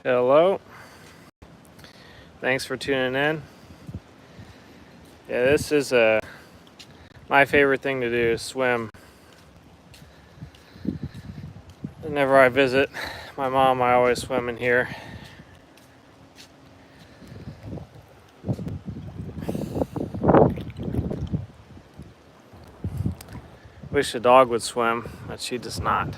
Hello. Thanks for tuning in. Yeah, this is my favorite thing to do is swim. Whenever I visit my mom, I always swim in here. Wish a dog would swim, but she does not.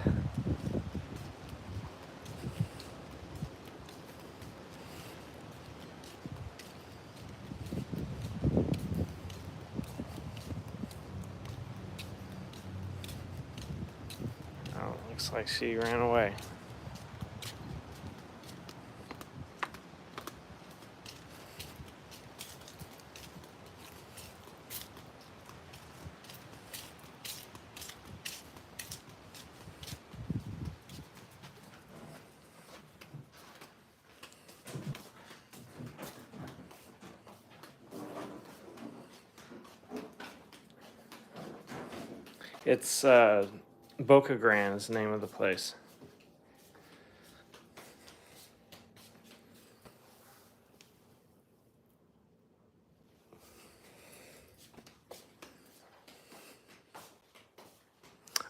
Oh, looks like she ran away. It's Boca Grande is the name of the place.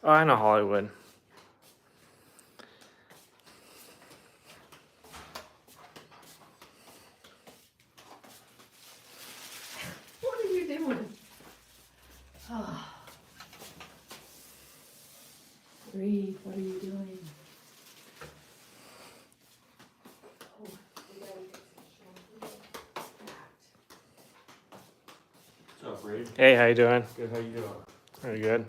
Oh, I know Hollywood. What are you doing? Oh. Breathe. What are you doing? Oh, we gotta get some shampoo. What's up, Reed? Hey, how you doing? Good, how you doing? Pretty good.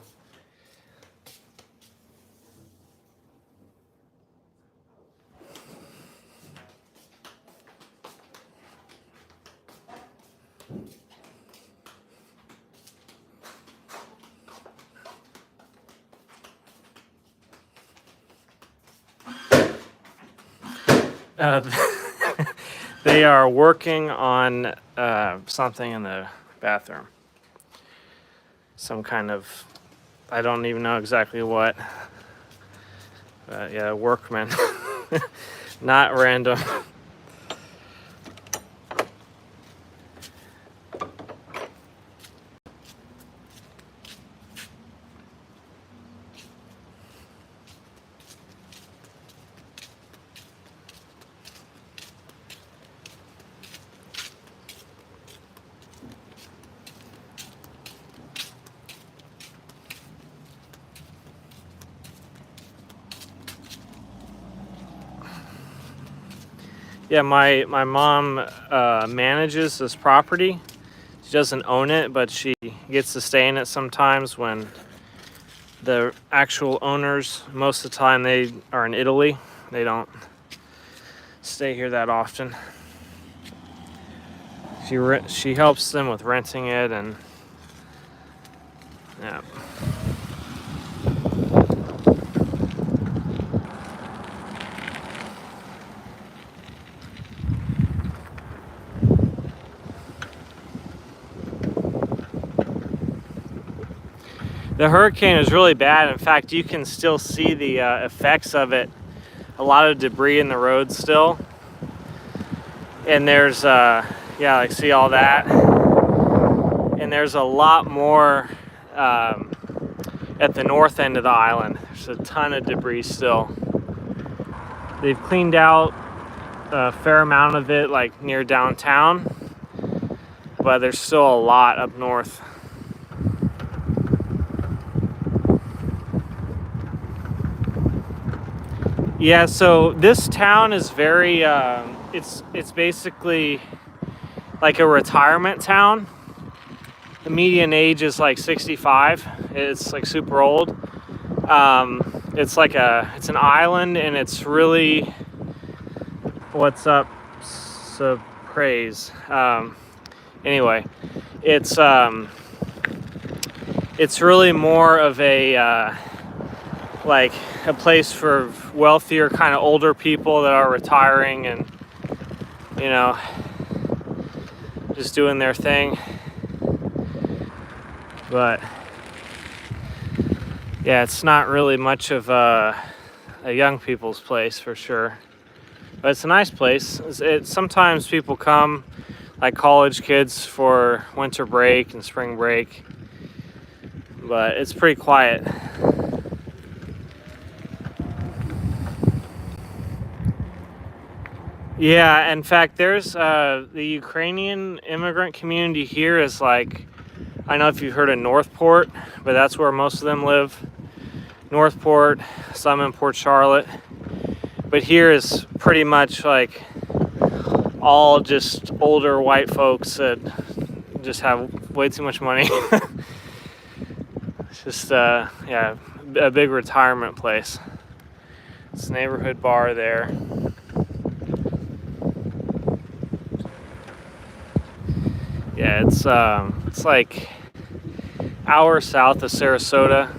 They are working on something in the bathroom. Some kind of, I don't even know exactly what. But yeah, workmen. Not random. Yeah, my mom manages this property. She doesn't own it, but she gets to stay in it sometimes when the actual owners, most of the time they are in Italy. They don't stay here that often. She helps them with renting it, and yeah. The hurricane is really bad. In fact, you can still see the effects of it. A lot of debris in the road still. And there's, like see all that? And there's a lot more at the north end of the island. There's a ton of debris still. They've cleaned out a fair amount of it, like near downtown, but there's still a lot up north. Yeah, so this town is very, it's basically like a retirement town. The median age is like 65. It's like super old. It's an island, and it's really, what's up, praise. Anyway, it's really more of a, like a place for wealthier kind of older people that are retiring and, you know, just doing their thing. But yeah, it's not really much of a young people's place for sure. But it's a nice place. Sometimes people come, like college kids, for winter break and spring break, but it's pretty quiet. Yeah, in fact, there's the Ukrainian immigrant community here is like, I don't know if you've heard of Northport, but that's where most of them live. Northport, some in Port Charlotte. But here is pretty much like all just older white folks that just have way too much money. It's just, yeah, a big retirement place. It's a neighborhood bar there. Yeah, it's like hour south of Sarasota.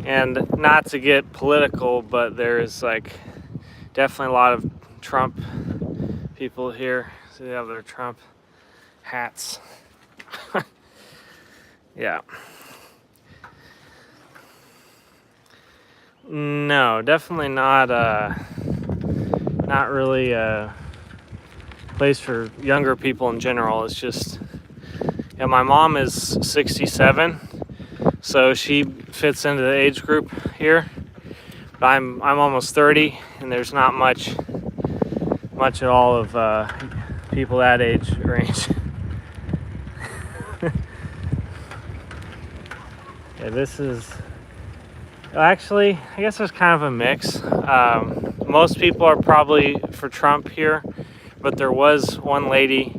And not to get political, but there's like definitely a lot of Trump people here. So they have their Trump hats. Yeah. No, definitely not not really a place for younger people in general. It's just, yeah, my mom is 67, so she fits into the age group here. But I'm almost 30, and there's not much at all of people that age range. Yeah, this is actually, I guess there's kind of a mix. Most people are probably for Trump here, but there was one lady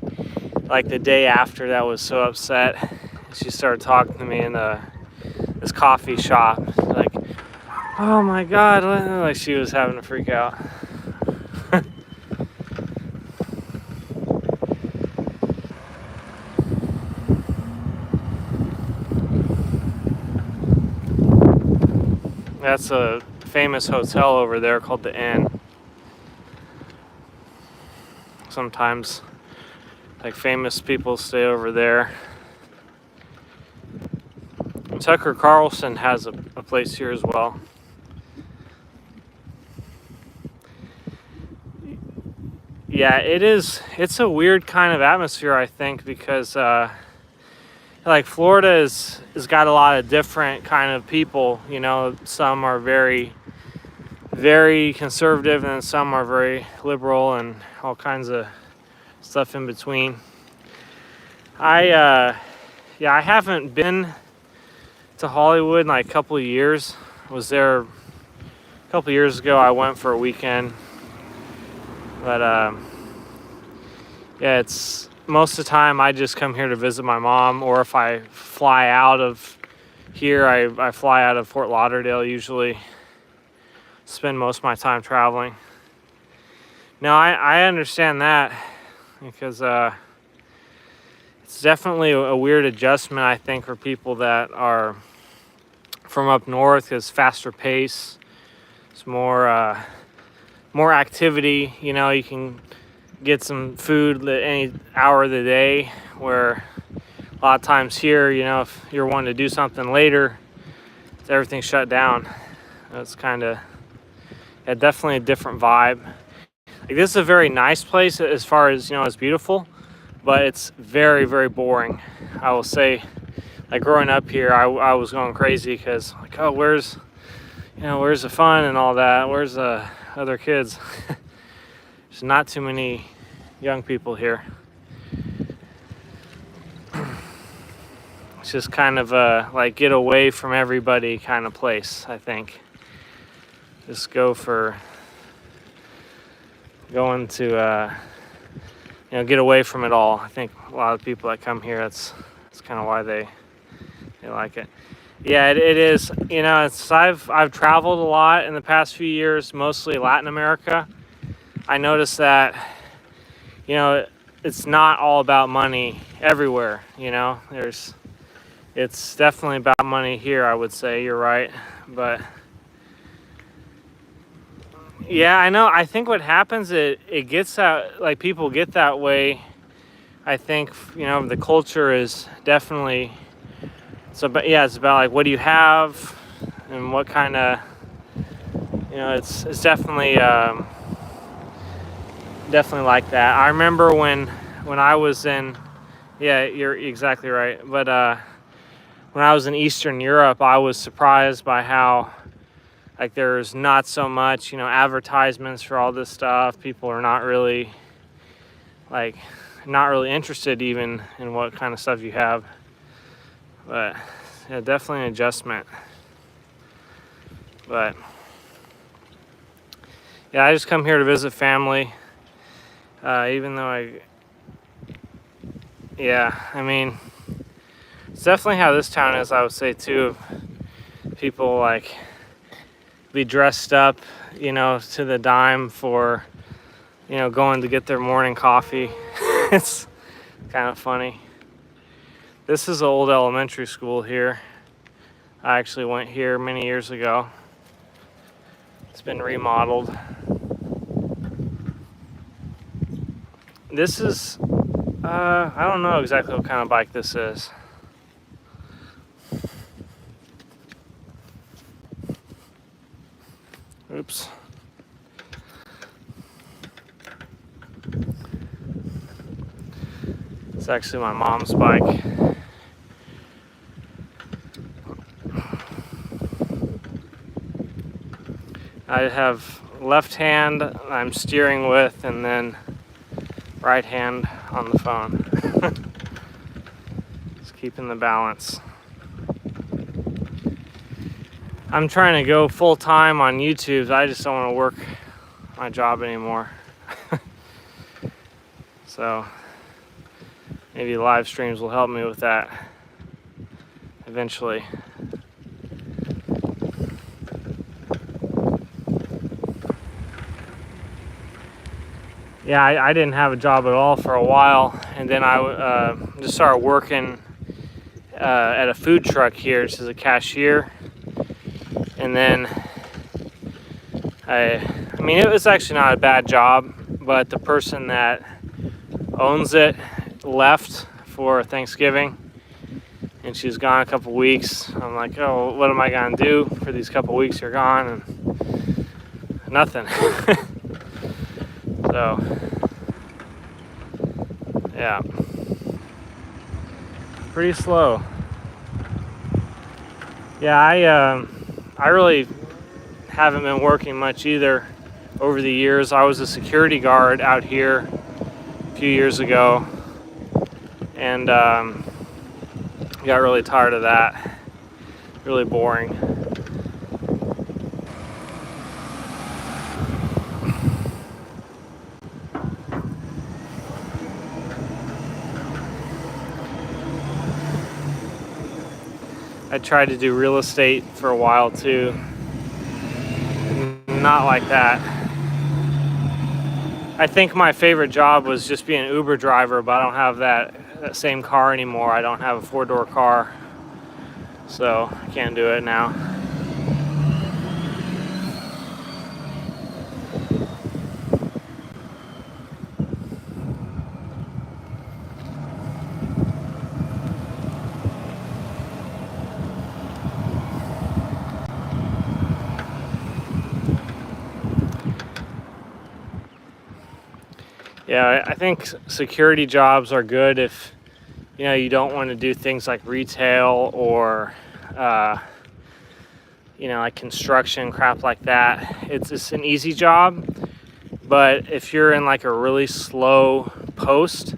like the day after that was so upset. She started talking to me in this coffee shop, like, oh my God, like she was having a freak out. That's a famous hotel over there called the Inn. Sometimes like famous people stay over there. Tucker Carlson has a place here as well. Yeah, it's a weird kind of atmosphere, I think, because like Florida has got a lot of different kind of people, you know. Some are very, very conservative, and some are very liberal, and all kinds of stuff in between. Yeah, I haven't been to Hollywood in like a couple of years. I was there a couple of years ago. I went for a weekend, but yeah, it's most of the time I just come here to visit my mom, or if I fly out of here, I fly out of Fort Lauderdale usually. Spend most of my time traveling. Now I understand that, because it's definitely a weird adjustment, I think, for people that are from up north. It's faster pace. It's more activity. You know, you can get some food at any hour of the day, where a lot of times here, you know, if you're wanting to do something later, everything's shut down. It's kind of, yeah, definitely a different vibe. Like, this is a very nice place as far as, you know, it's beautiful, but it's very, very boring. I will say, like, growing up here, I was going crazy because, like, oh, where's the fun and all that? Where's the other kids? There's not too many young people here. It's just kind of a, like, get away from everybody kind of place, I think. Just going to, you know, get away from it all. I think a lot of people that come here, that's kind of why they like it. Yeah, it is. You know, I've traveled a lot in the past few years, mostly Latin America. I noticed that, you know, it's not all about money everywhere. You know, it's definitely about money here, I would say. You're right, but yeah, I know. I think what happens, it gets that, like, people get that way. I think, you know, the culture is definitely, it's about like, what do you have? and what kind of, it's definitely definitely like that. I remember when I was in, yeah, you're exactly right. But when I was in Eastern Europe, I was surprised by how, like, there's not so much, advertisements for all this stuff. People are not really, like, not really interested even in what kind of stuff you have. But yeah, definitely an adjustment. But yeah, I just come here to visit family. Even though I mean, it's definitely how this town is, I would say too. People like be dressed up, to the dime for, going to get their morning coffee. It's kind of funny. This is an old elementary school here. I actually went here many years ago. It's been remodeled. This is, I don't know exactly what kind of bike this is. Oops. It's actually my mom's bike. I have left hand I'm steering with, and then right hand on the phone. Just keeping the balance. I'm trying to go full time on YouTube. I just don't want to work my job anymore. So maybe live streams will help me with that eventually. Yeah, I didn't have a job at all for a while, and then I just started working at a food truck here just as a cashier. And then I mean, it was actually not a bad job, but the person that owns it left for Thanksgiving, and she's gone a couple weeks. I'm like, oh, what am I gonna do for these couple weeks you're gone? And nothing. So yeah, pretty slow. Yeah, I really haven't been working much either over the years. I was a security guard out here a few years ago, and got really tired of that. Really boring. I tried to do real estate for a while too. Not like that. I think my favorite job was just being an Uber driver, but I don't have that same car anymore. I don't have a 4-door car, so I can't do it now. Yeah, I think security jobs are good if you don't want to do things like retail or like construction, crap like that. It's an easy job, but if you're in like a really slow post,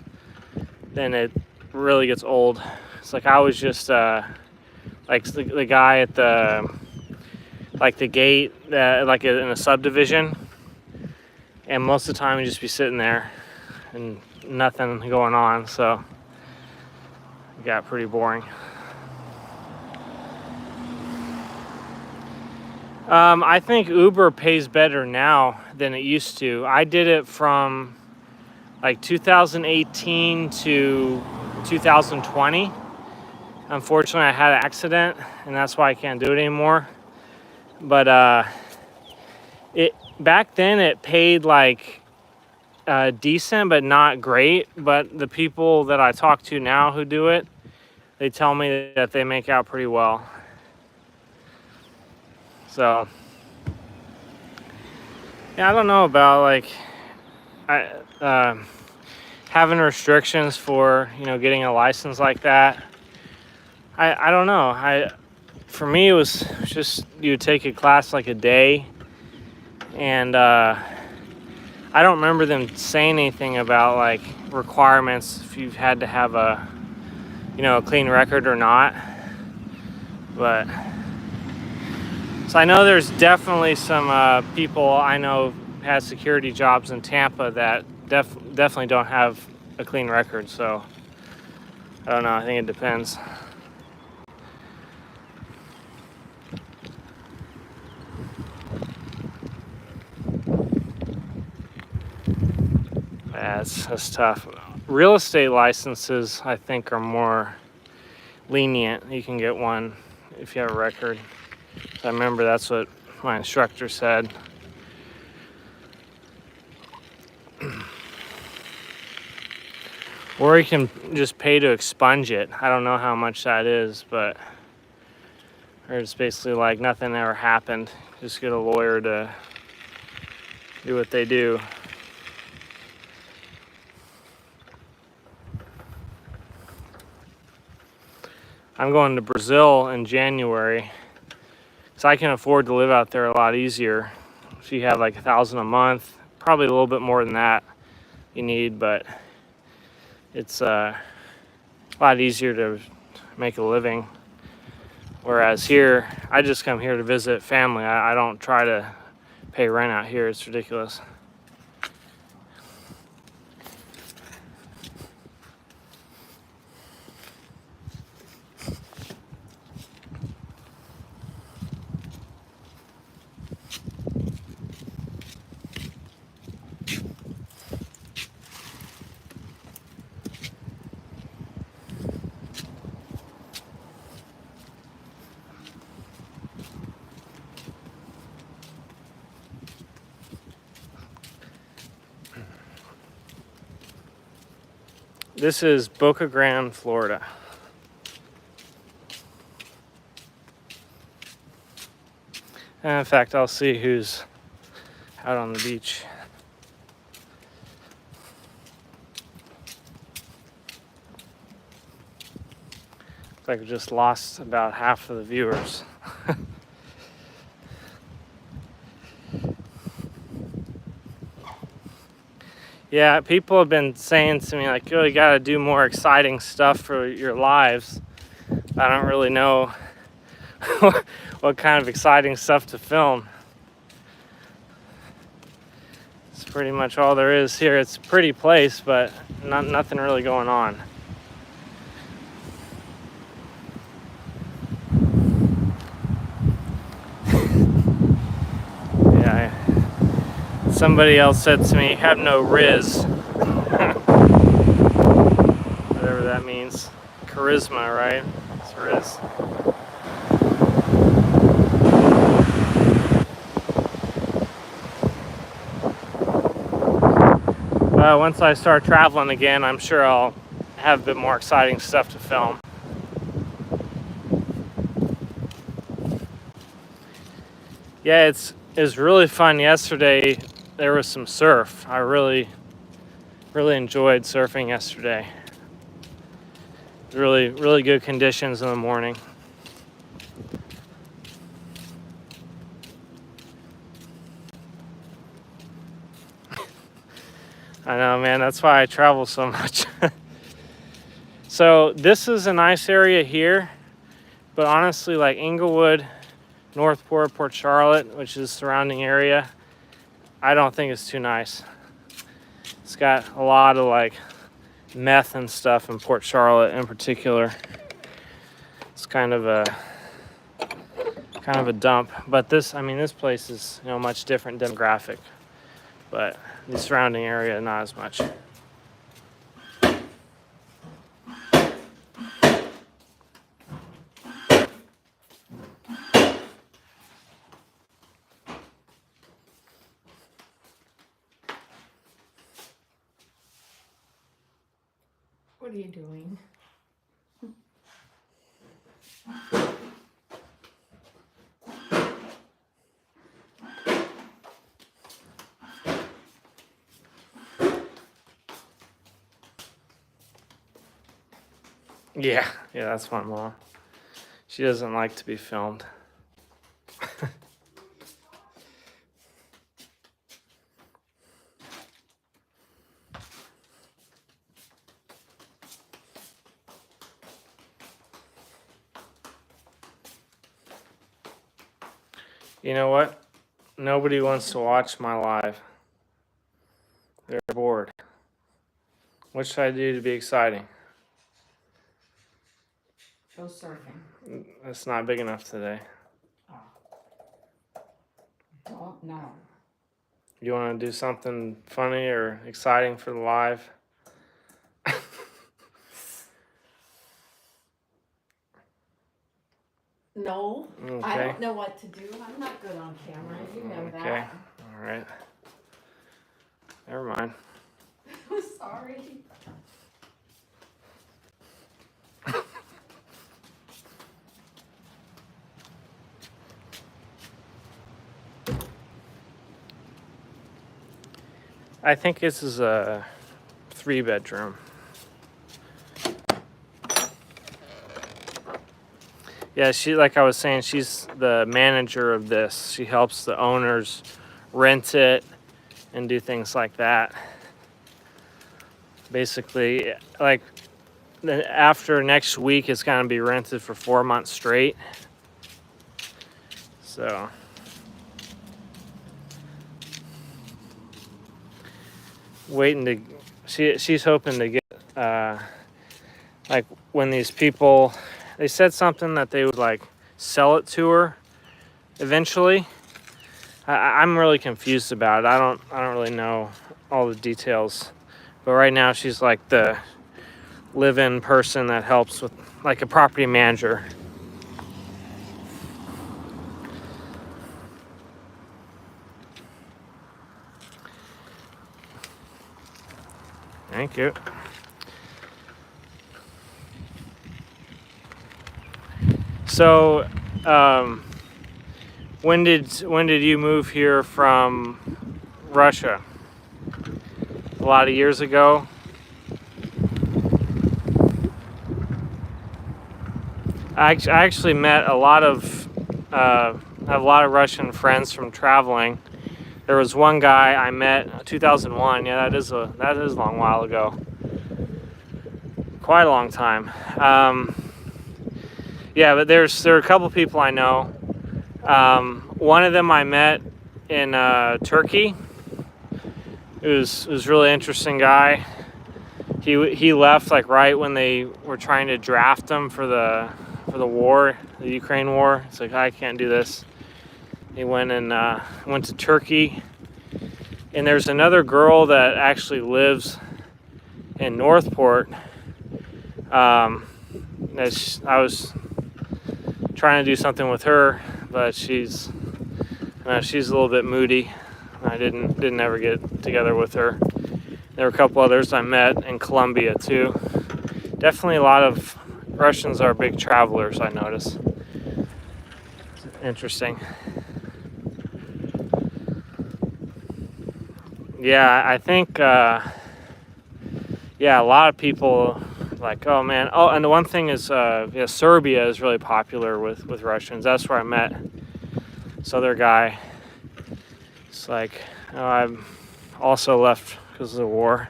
then it really gets old. It's like I was just like the guy at the gate, like in a subdivision, and most of the time you just be sitting there and nothing going on, so it got pretty boring. I think Uber pays better now than it used to. I did it from like 2018 to 2020. Unfortunately, I had an accident, and that's why I can't do it anymore. But back then it paid like decent, but not great. But the people that I talk to now who do it, they tell me that they make out pretty well. So yeah, I don't know about like having restrictions for, you know, getting a license like that. I don't know. For me it was just you would take a class like a day, and I don't remember them saying anything about like requirements if you've had to have a, you know, a clean record or not. But so I know there's definitely some people I know has security jobs in Tampa that definitely don't have a clean record. So I don't know. I think it depends. Yeah, it's tough. Real estate licenses, I think, are more lenient. You can get one if you have a record. I remember that's what my instructor said. Or you can just pay to expunge it. I don't know how much that is, but or it's basically like nothing ever happened. Just get a lawyer to do what they do. I'm going to Brazil in January, so I can afford to live out there a lot easier. If you have like $1,000 a month, probably a little bit more than that you need, but it's a lot easier to make a living. Whereas here, I just come here to visit family. I don't try to pay rent out here. It's ridiculous. This is Boca Grande, Florida. And in fact, I'll see who's out on the beach. Looks like I just lost about half of the viewers. Yeah, people have been saying to me like, oh, you gotta do more exciting stuff for your lives. I don't really know what kind of exciting stuff to film. It's pretty much all there is here. It's a pretty place, but nothing really going on. Yeah, somebody else said to me, have no riz. Whatever that means. Charisma, right? It's riz. Well, once I start traveling again, I'm sure I'll have a bit more exciting stuff to film. Yeah, it was really fun yesterday. There was some surf. I really enjoyed surfing yesterday. Really good conditions in the morning. I know, man, that's why I travel so much. So this is a nice area here, but honestly, like Inglewood, Northport, Port Charlotte, which is the surrounding area, I don't think it's too nice. It's got a lot of like meth and stuff in Port Charlotte in particular. It's kind of a dump. But this place is, you know, much different demographic. But the surrounding area, not as much. What are you doing? Yeah, that's my mom. She doesn't like to be filmed. You know what? Nobody wants to watch my live. They're bored. What should I do to be exciting? Go surfing. It's not big enough today. Don't know. You want to do something funny or exciting for the live? No, I Okay. don't know what to do. I'm not good on camera. You know Okay. that. All right. Never mind. I'm sorry. I think this is a 3-bedroom. Yeah, like I was saying, she's the manager of this. She helps the owners rent it and do things like that. Basically, like after next week, it's going to be rented for 4 months straight. So, waiting to, she's hoping to get, like when these people, they said something that they would like sell it to her eventually. I'm really confused about it. I don't really know all the details, but right now she's like the live-in person that helps with, like a property manager. Thank you. So, when did you move here from Russia? A lot of years ago. I actually met a lot of I have a lot of Russian friends from traveling. There was one guy I met in 2001. Yeah, that is a long while ago. Quite a long time. Yeah, but there are a couple people I know. One of them I met in Turkey. It was really interesting guy. He left like right when they were trying to draft him for the war, the Ukraine war. It's like, I can't do this. He went to Turkey. And there's another girl that actually lives in Northport. I was trying to do something with her, but she's a little bit moody. I didn't ever get together with her. There were a couple others I met in Colombia too. Definitely a lot of Russians are big travelers, I notice. It's interesting. Yeah, I think, yeah, a lot of people like, oh man. Oh, and the one thing is, yeah, Serbia is really popular with Russians. That's where I met this other guy. It's like, oh, I'm also left because of the war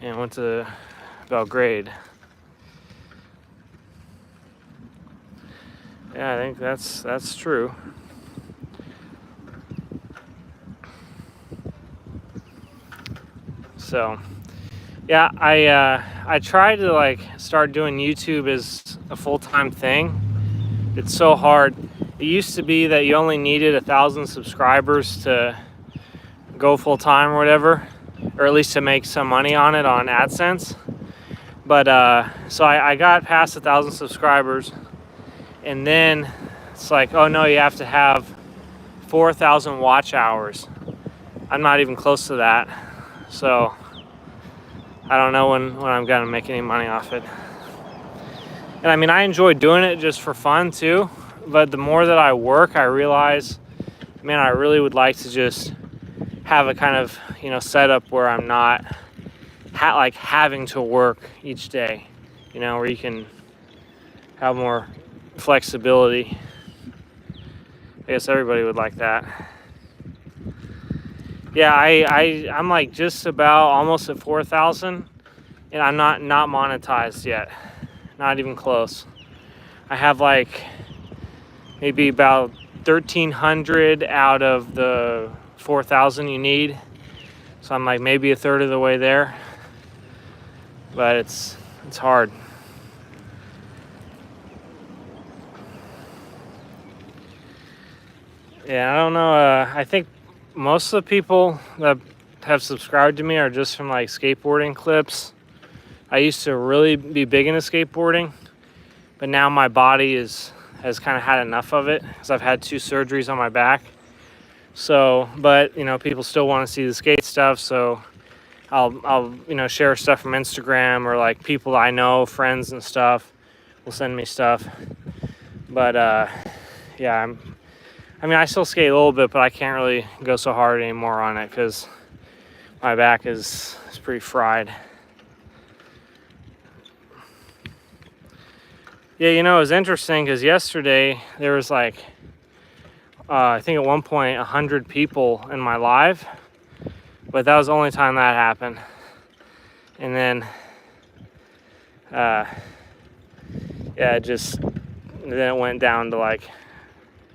and went to Belgrade. Yeah, I think that's true. So, yeah, I tried to like start doing YouTube as a full-time thing. It's so hard. It used to be that you only needed 1,000 subscribers to go full-time or whatever, or at least to make some money on it on AdSense. But so I got past 1,000 subscribers, and then it's like, oh no, you have to have 4,000 watch hours. I'm not even close to that, so I don't know when I'm gonna make any money off it. And I mean, I enjoy doing it just for fun too, but the more that I work, I realize, man, I really would like to just have a kind of, setup where I'm not like having to work each day. you know, where you can have more flexibility. I guess everybody would like that. Yeah, I'm like just about almost at 4,000, and I'm not monetized yet. Not even close. I have like maybe about 1,300 out of the 4,000 you need. So I'm like maybe a third of the way there. But it's hard. Yeah, I don't know. I think most of the people that have subscribed to me are just from like skateboarding clips. I used to really be big into skateboarding, but now my body has kind of had enough of it because I've had 2 surgeries on my back. So, but you know, people still want to see the skate stuff, so I'll you know, share stuff from Instagram, or like people I know, friends and stuff, will send me stuff. But yeah, I mean, I still skate a little bit, but I can't really go so hard anymore on it because my back is pretty fried. Yeah, you know, it was interesting because yesterday there was like, I think at one point 100 people in my live, but that was the only time that happened. And then, yeah, then it went down to like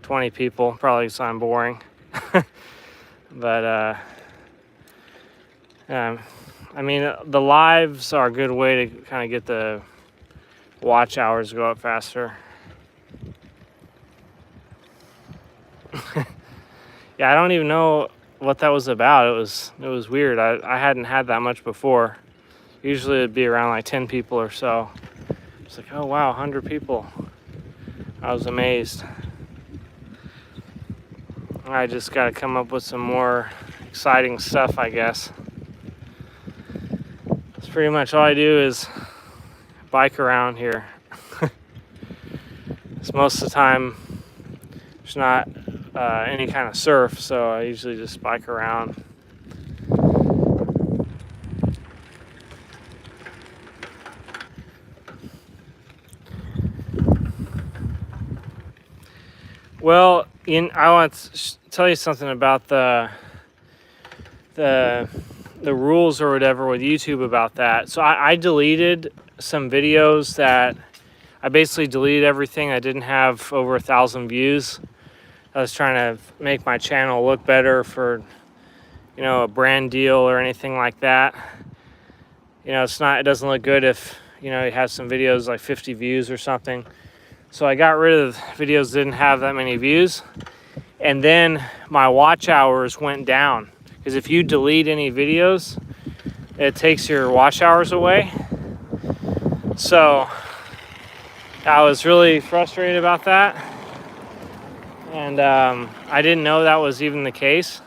20 people, probably because I'm boring. But, I mean, the lives are a good way to kind of get the watch hours go up faster. Yeah, I don't even know what that was about. It was weird. I hadn't had that much before. Usually it'd be around like 10 people or so. It's like, oh wow, 100 people. I was amazed. I just got to come up with some more exciting stuff, I guess. That's pretty much all I do is bike around here. Because most of the time there's not any kind of surf, so I usually just bike around. Well, I want to tell you something about the rules or whatever with YouTube about that. So I deleted some videos that I basically deleted everything that didn't have over 1,000 views. I was trying to make my channel look better for, you know, a brand deal or anything like that. You know, it doesn't look good if, you know, you have some videos like 50 views or something. So I got rid of videos that didn't have that many views. And then my watch hours went down. Because if you delete any videos, it takes your watch hours away. So I was really frustrated about that. And I didn't know that was even the case.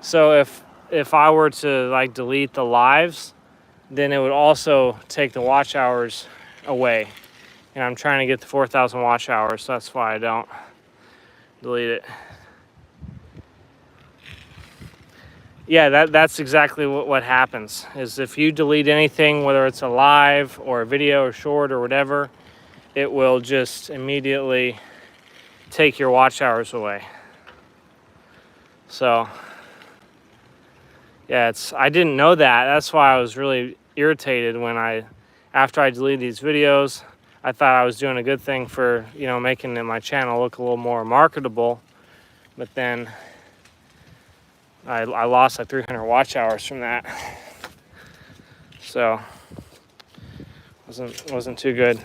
So if I were to like delete the lives, then it would also take the watch hours away. And I'm trying to get the 4,000 watch hours, so that's why I don't delete it. Yeah, that's exactly what happens, is if you delete anything, whether it's a live or a video or short or whatever, it will just immediately take your watch hours away. So, yeah, I didn't know that. That's why I was really irritated when after I deleted these videos, I thought I was doing a good thing for, you know, making my channel look a little more marketable. But then I lost like 300 watch hours from that. So wasn't too good.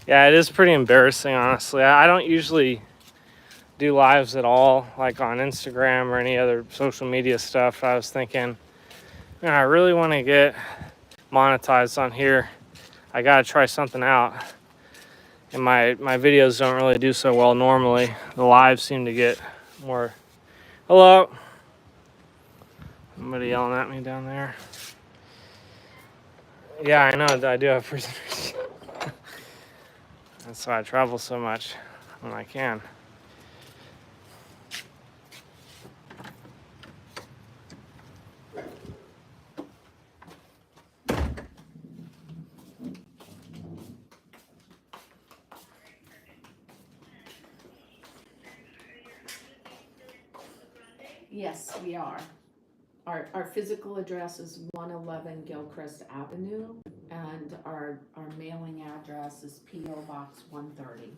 Yeah, it is pretty embarrassing, honestly. I don't usually do lives at all, like on Instagram or any other social media stuff. I was thinking, man, I really want to get monetized on here. I gotta try something out. And my videos don't really do so well normally. The lives seem to get more. Hello. Somebody yelling at me down there. Yeah, I know. I do have prisoners. That's why I travel so much when I can. Yes, we are. Our physical address is 111 Gilchrist Avenue, and our mailing address is P.O. Box 130.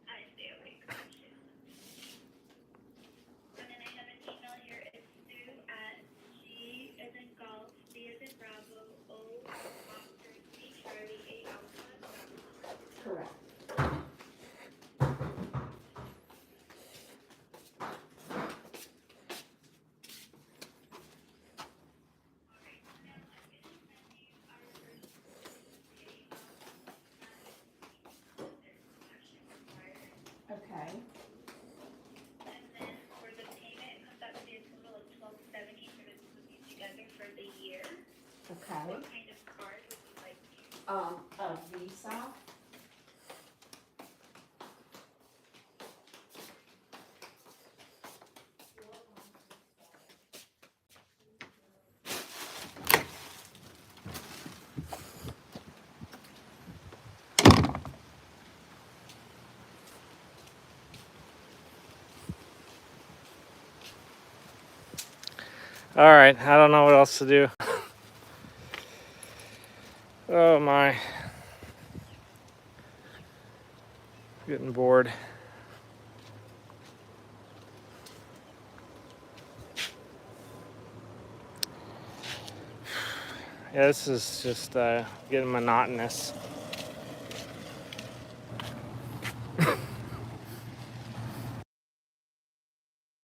I see, okay, gotcha. And then I have an email here, it's Sue at G as in golf, C as in Bravo, O, Oscar, C, Charlie, A, Alpha. Correct. Okay. And then for the payment, it comes out to be a total of $12.70 for the two of you together for the year. Okay. What kind of card would you like to use? A Visa. All right, I don't know what else to do. Oh my. Getting bored. Yeah, this is just getting monotonous.